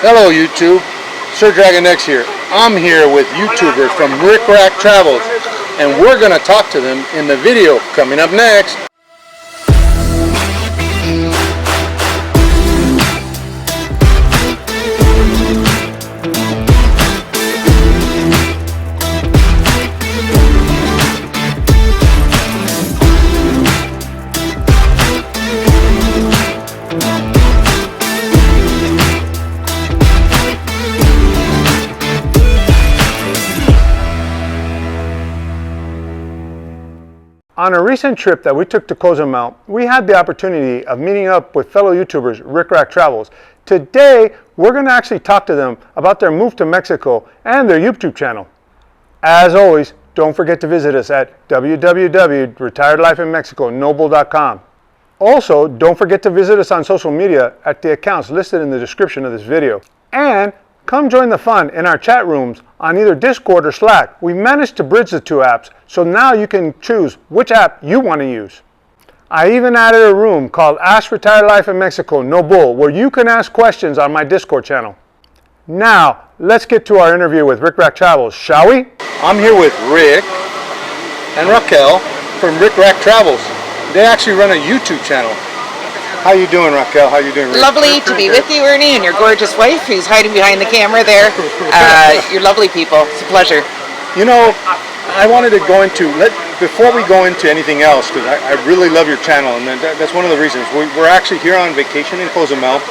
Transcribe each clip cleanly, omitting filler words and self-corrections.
Hello YouTube, Sir Dragon X here. I'm here with YouTubers from RickRack Travels, and we're going to talk to them in the video coming up next. On a recent trip that we took to Cozumel, we had the opportunity of meeting up with fellow YouTubers RickRack Travels. Today, we're going to actually talk to them about their move to Mexico and their YouTube channel. As always, don't forget to visit us at www.retiredlifeinmexiconoble.com. Also, don't forget to visit us on social media at the accounts listed in the description of this video. And come join the fun in our chat rooms on either Discord or Slack. We managed to bridge the two apps, so now you can choose which app you want to use. I even added a room called Ask Retired Life in Mexico No Bull, where you can ask questions on my Discord channel. Now, let's get to our interview with RickRack Travels, shall we? I'm here with Rick and Raquel from RickRack Travels. They actually run a YouTube channel. How you doing, Raquel? How you doing, Rick? Lovely to be with you, Ernie, and your gorgeous wife who's hiding behind the camera there. You're lovely people. It's a pleasure. You know, I wanted to go into, before we go into anything else, because I really love your channel, and that's one of the reasons. We're actually here on vacation in Cozumel,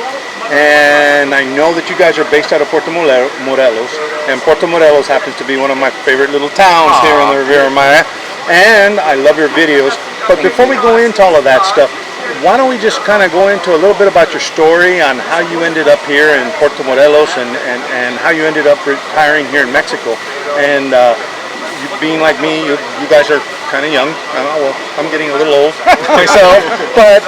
and I know that you guys are based out of Puerto Morelos, and Puerto Morelos happens to be one of my favorite little towns here in the Riviera Maya, and I love your videos. But before we go into all of that stuff, why don't we just kind of go into a little bit about your story on how you ended up here in Puerto Morelos and how you ended up retiring here in Mexico. And you being like me, you guys are kind of young. Well, I'm getting a little old myself, but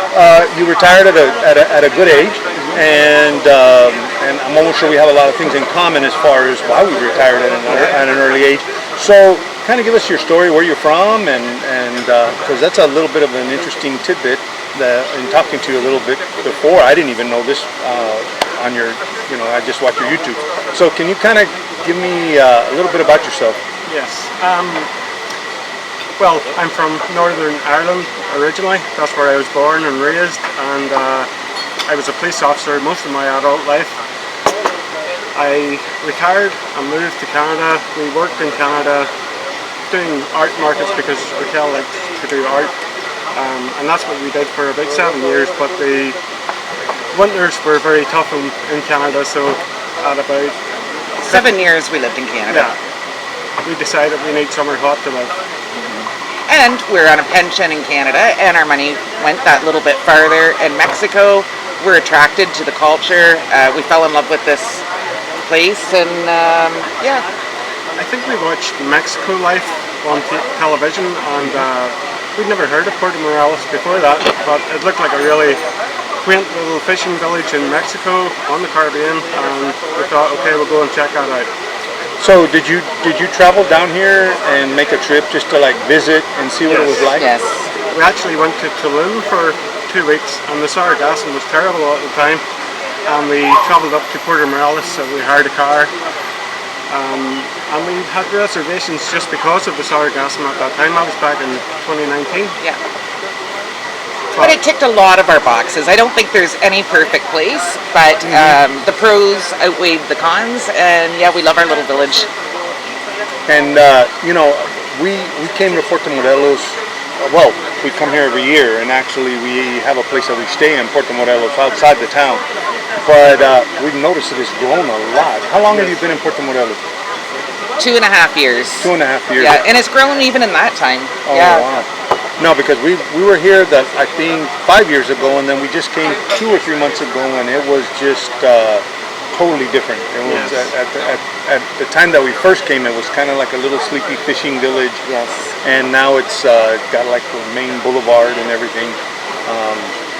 you retired at a good age, and I'm almost sure we have a lot of things in common as far as why we retired at an early age. So kind of give us your story, where you're from, and because that's a little bit of an interesting tidbit. In talking to you a little bit before, I didn't even know this on your, I just watch your YouTube. So can you kind of give me a little bit about yourself? Yes. Well, I'm from Northern Ireland originally. That's where I was born and raised, and I was a police officer most of my adult life. I retired and moved to Canada. We worked in Canada doing art markets because Raquel liked to do art. And that's what we did for about 7 years, but the winters were very tough in Canada, so at about 7 years we lived in Canada. Yeah, we decided we need somewhere hot to live. And we're on a pension in Canada, and our money went that little bit farther in Mexico. We're attracted to the culture. We fell in love with this place, and yeah. I think we watched Mexico Life on television, and we'd never heard of Puerto Morelos before that, but it looked like a really quaint little fishing village in Mexico on the Caribbean, and we thought, okay, we'll go and check that out. So did you travel down here and make a trip just to like visit and see what it was like? Yes. We actually went to Tulum for 2 weeks, and the sargassum was terrible at the time, and we travelled up to Puerto Morelos, so we hired a car. And we had reservations just because of the sargassum at that time. That was back in 2019. Yeah. But it ticked a lot of our boxes. I don't think there's any perfect place, but the pros outweighed the cons, and yeah, we love our little village. And we came to Puerto Morelos. Well, we come here every year, and actually we have a place that we stay in, Puerto Morelos, outside the town. But we've noticed that it's grown a lot. How long have you been in Puerto Morelos? 2.5 years. 2.5 years. Yeah, and it's grown even in that time. Oh, yeah. Wow. No, because we were here I think 5 years ago, and then we just came 2 or 3 months ago, and it was just totally different. It was at the time that we first came, it was kind of like a little sleepy fishing village. Yes. And now it's got like the main boulevard and everything.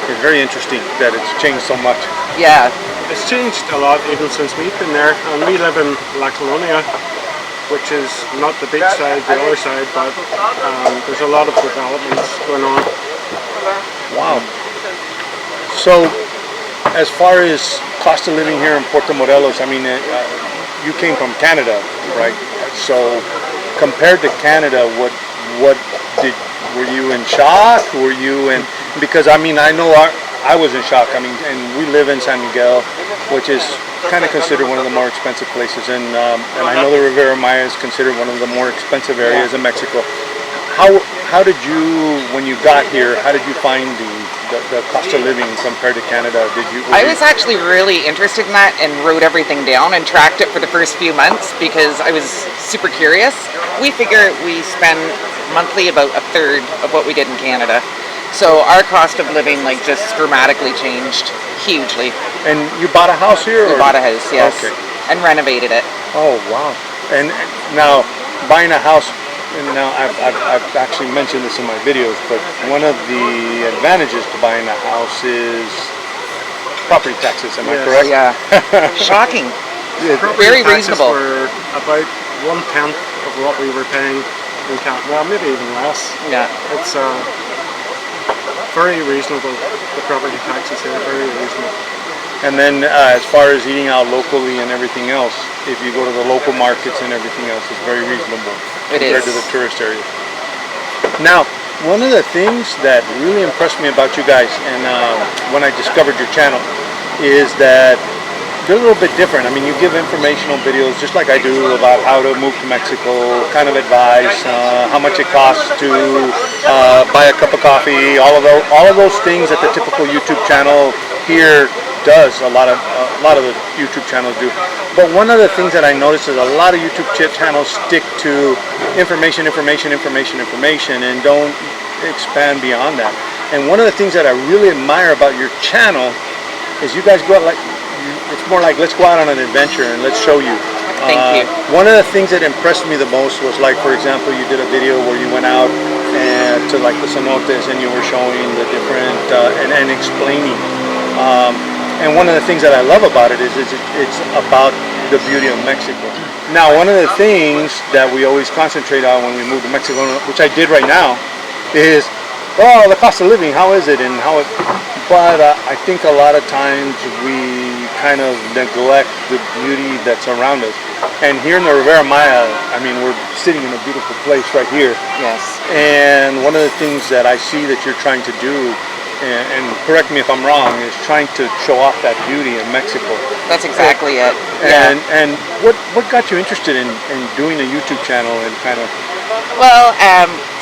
It's very interesting that it's changed so much. Yeah. It's changed a lot even since we've been there, and we live in La Colonia, which is not the beach side, the other side, but there's a lot of developments going on. Wow. So, as far as cost of living here in Puerto Morelos, I mean, you came from Canada, right? So compared to Canada, what were you in shock? Were you in, because I mean, I know I was in shock. I mean, and we live in San Miguel, which is kind of considered one of the more expensive places, and I know the Riviera Maya is considered one of the more expensive areas in Mexico. How did you, when you got here, how did you find the cost of living compared to Canada? I was actually really interested in that and wrote everything down and tracked it for the first few months because I was super curious. We figure we spend monthly about a third of what we did in Canada. So our cost of living like just dramatically changed hugely. And you bought a house here? We bought a house, yes. Okay. And renovated it. Oh, wow. And now buying a house, and now I've actually mentioned this in my videos, but one of the advantages to buying a house is property taxes, am I correct? Yeah. Shocking. Property Very reasonable. Were about 1/10 of what we were paying in Canada. Well, maybe even less. Yeah. It's very reasonable. The property taxes here are very reasonable. And then as far as eating out locally and everything else, if you go to the local markets and everything else, it's very reasonable compared to the tourist areas. Now, one of the things that really impressed me about you guys, and when I discovered your channel, is that they're a little bit different. I mean, you give informational videos just like I do about how to move to Mexico, kind of advice, how much it costs to buy a cup of coffee, all of those things that the typical YouTube channel here does. A lot of the YouTube channels do. But one of the things that I noticed is a lot of YouTube channels stick to information, and don't expand beyond that. And one of the things that I really admire about your channel is you guys go out like, it's more like, let's go out on an adventure and let's show you. Thank you. One of the things that impressed me the most was, like, for example, you did a video where you went out to like the cenotes and you were showing the different and explaining. And one of the things that I love about it is it's about the beauty of Mexico. Now, one of the things that we always concentrate on when we move to Mexico, which I did right now, is, oh, the cost of living, how is it, and how it, but I think a lot of times we kind of neglect the beauty that's around us. And here in the Riviera Maya, I mean, we're sitting in a beautiful place right here. Yes. And one of the things that I see that you're trying to do, and correct me if I'm wrong, is trying to show off that beauty in Mexico. That's exactly it. And what got you interested in doing a YouTube channel and kind of? Well,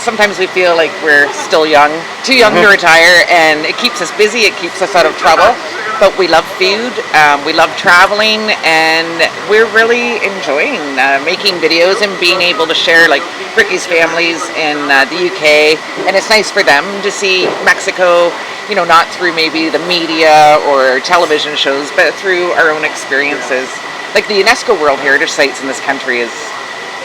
sometimes we feel like we're still young, too young to retire, and it keeps us busy, it keeps us out of trouble. But we love food, we love traveling, and we're really enjoying making videos and being able to share, like Ricky's family's in the UK, and it's nice for them to see Mexico, you know, not through maybe the media or television shows, but through our own experiences. Like the UNESCO World Heritage Sites in this country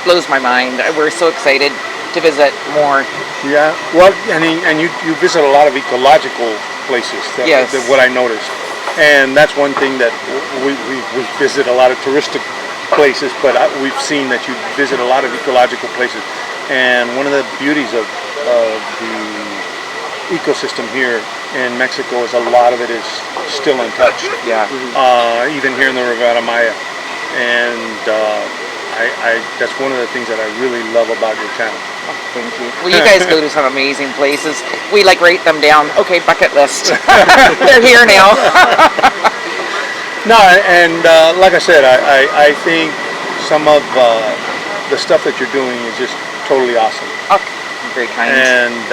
blows my mind. We're so excited to visit more. Yeah, well, and you visit a lot of ecological places. That's what I noticed. And that's one thing that we visit a lot of touristic places, but we've seen that you visit a lot of ecological places. And one of the beauties of the ecosystem here in Mexico is a lot of it is still untouched. Yeah. Even here in the Riviera Maya. And that's one of the things that I really love about your channel. Oh, thank you. Well, you guys go to some amazing places. We like rate them down. Okay, bucket list. They're here now. No, and like I said, I think some of the stuff that you're doing is just totally awesome. Oh, very kind. And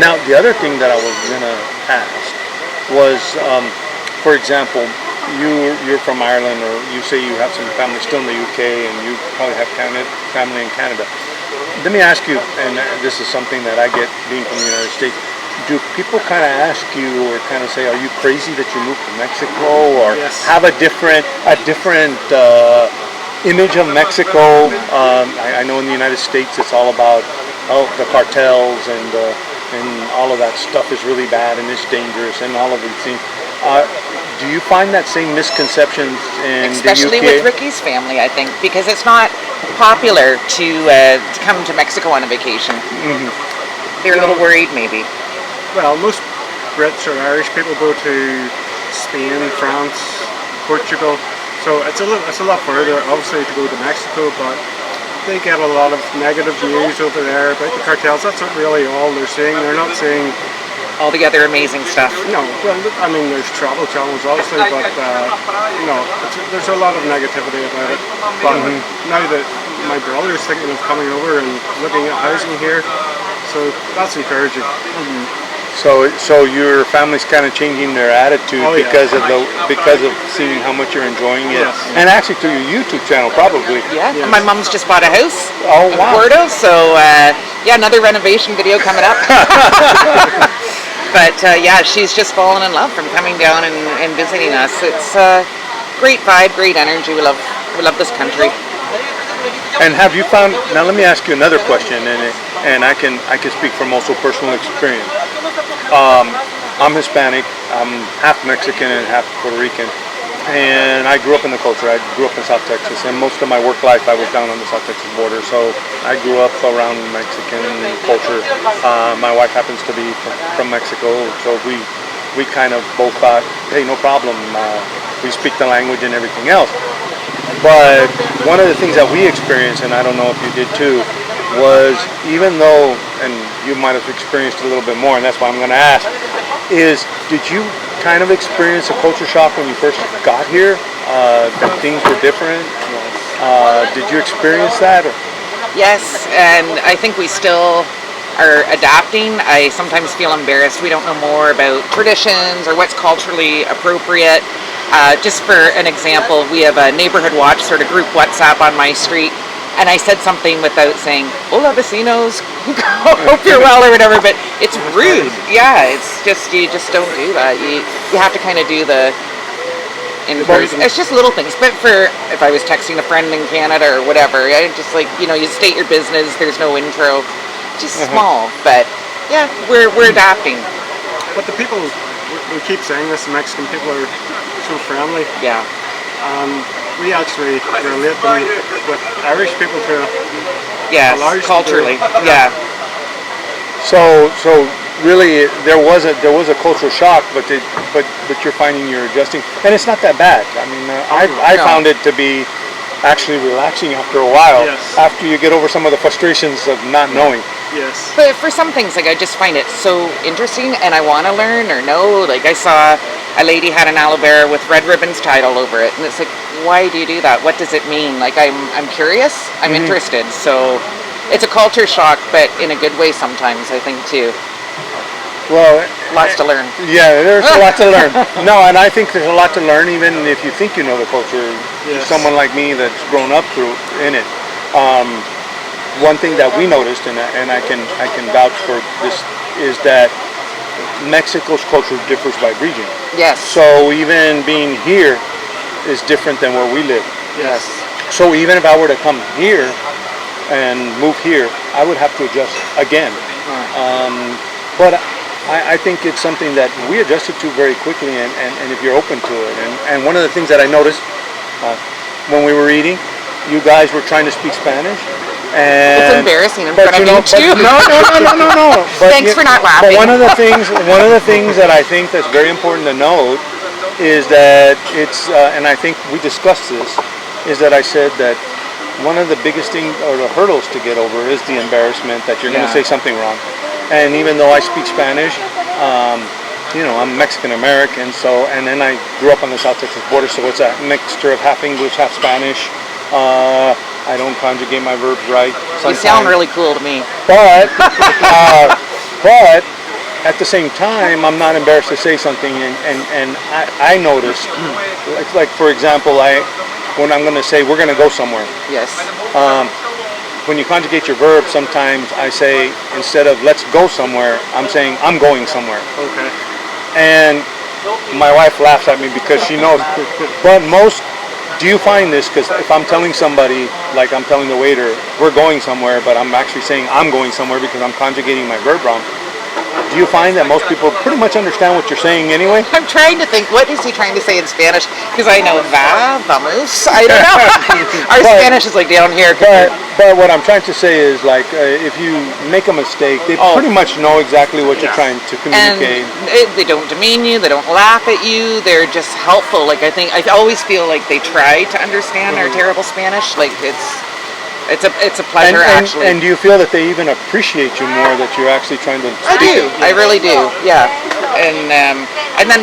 now the other thing that I was gonna ask was, for example, you're from Ireland, or you say you have some family still in the UK, and you probably have family in Canada. Let me ask you, and this is something that I get being from the United States, do people kind of ask you or kind of say, are you crazy that you moved to Mexico, or have a different image of Mexico? I know in the United States it's all about the cartels and all of that stuff is really bad and it's dangerous and all of these things. Do you find that same misconceptions in especially the UK? with Ricky's family, I think, because it's not popular to come to Mexico on a vacation. Mm-hmm. They're a little worried, maybe. Well, most Brits or Irish people go to Spain, France, Portugal. So it's a lot further, obviously, to go to Mexico, but they get a lot of negative news over there about the cartels. That's not really all they're seeing. They're not seeing All the other amazing stuff. no. Well, I mean, there's travel channels, obviously, but there's a lot of negativity about it. But now that my brother's thinking of coming over and looking at housing here, so that's encouraging. So your family's kind of changing their attitude Oh, yeah. because of seeing how much you're enjoying it, Yes. and actually through your YouTube channel probably. Yeah, Yes. my mom's just bought a house Oh, in wow. Puerto, so yeah, another renovation video coming up. But yeah, she's just fallen in love from coming down and visiting us. It's great vibe, great energy. We love this country. And have you found? Now let me ask you another question, and I can speak from also personal experience. I'm Hispanic. I'm half Mexican and half Puerto Rican, and I grew up in the culture. I grew up in South Texas, and most of my work life I was down on the South Texas border. So I grew up around Mexican culture. My wife happens to be from Mexico, so we kind of both thought, hey, no problem. We speak the language and everything else. But one of the things that we experienced, and I don't know if you did too, was even though, and you might have experienced a little bit more, and that's why I'm going to ask, is did you kind of experience a culture shock when you first got here? That things were different? Did you experience that? Or? Yes, and I think we still are adapting. I sometimes feel embarrassed. We don't know more about traditions or what's culturally appropriate. Just for an example, we have a neighborhood watch sort of group WhatsApp on my street, and I said something without saying, hola vecinos, hope you're well or whatever, but it's rude. Yeah, it's just, you just don't do that. You have to kind of do the in-person. It's just little things. But for, if I was texting a friend in Canada or whatever, I just like, you state your business, there's no intro, just small. But yeah, we're adapting. But the people, we keep saying this, the Mexican people are so friendly. Yeah. We actually relate them with Irish people to Yes, a large culturally. degree. Yeah. So really, there was a cultural shock, but you're finding you're adjusting, and it's not that bad. I mean, I No. found it to be actually relaxing after a while. Yes. After you get over some of the frustrations of not knowing. Yes. But for some things, like I just find it so interesting, and I want to learn or know. Like I saw a lady had an aloe vera with red ribbons tied all over it, and it's like, why do you do that? What does it mean? Like I'm curious. I'm interested. So it's a culture shock, but in a good way sometimes. I think too. Well, Lots to learn. yeah, there's a lot to learn. No, and I think there's a lot to learn, even if you think you know the culture. Yes. Someone like me that's grown up in it. One thing that we noticed, and I can vouch for this, is that Mexico's culture differs by region. Yes. So even being here is different than where we live. Yes. So even if I were to come here and move here, I would have to adjust again. But I think it's something that we adjusted to very quickly, and if you're open to it. And one of the things that I noticed when we were eating, you guys were trying to speak Spanish. It's And, embarrassing in but front of you know, you too. no. But Thanks for not laughing. But one of the things that I think that's very important to note is that it's, and I think we discussed this, is that I said that one of the biggest things or the hurdles to get over is the embarrassment that you're going to say something wrong. And even though I speak Spanish, I'm Mexican American, so, and then I grew up on the South Texas border, so it's a mixture of half English, half Spanish. I don't conjugate my verbs right. You sound really cool to me. But at the same time, I'm not embarrassed to say something, and I noticed, like for example, when I'm going to say we're going to go somewhere. Yes. When you conjugate your verb, sometimes I say, instead of let's go somewhere, I'm saying I'm going somewhere. Okay. And my wife laughs at me because she knows. But do you find this? Because if I'm telling somebody, like I'm telling the waiter, we're going somewhere, but I'm actually saying I'm going somewhere because I'm conjugating my verb wrong. do you find that most people pretty much understand what you're saying anyway? I'm trying to think, what is he trying to say in Spanish? Because I know vamos. I don't know. Our Spanish is like down here. But what I'm trying to say is, like, if you make a mistake, they pretty much know exactly what you're trying to communicate. And they don't demean you. They don't laugh at you. They're just helpful. Like, I always feel like they try to understand our terrible Spanish. Like, it's a pleasure, actually. And do you feel that they even appreciate you more, that you're actually trying to I do. I really do. Yeah. And then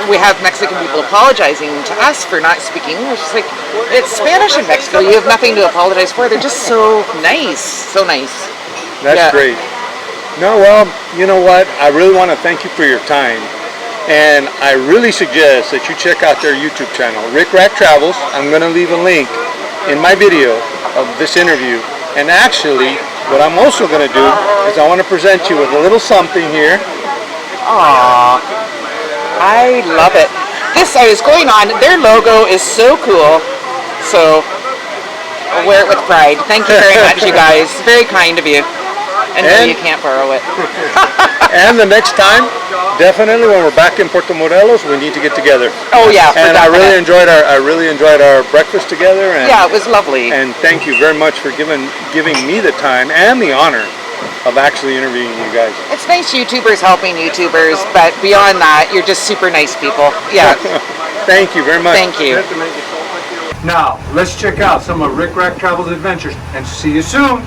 we have Mexican people apologizing to us for not speaking English. It's like, it's Spanish in Mexico. You have nothing to apologize for. They're just so nice. So nice. That's great. No, well, you know what? I really want to thank you for your time. And I really suggest that you check out their YouTube channel, RickRack Travels. I'm going to leave a link in my video of this interview. And actually, what I'm also going to do is I want to present you with a little something here. Aww, I love it. This is going on. Their logo is so cool. So I'll wear it with pride. Thank you very much, you guys. Very kind of you. And you can't borrow it. And the next time, definitely when we're back in Puerto Morelos, we need to get together. Oh yeah. And I really enjoyed our breakfast together. And, yeah, it was lovely. And thank you very much for giving me the time and the honor of actually interviewing you guys. It's nice YouTubers helping YouTubers, but beyond that, you're just super nice people. Yeah. Thank you very much. Thank you. Now, let's check out some of RickRack Travels adventures, and see you soon.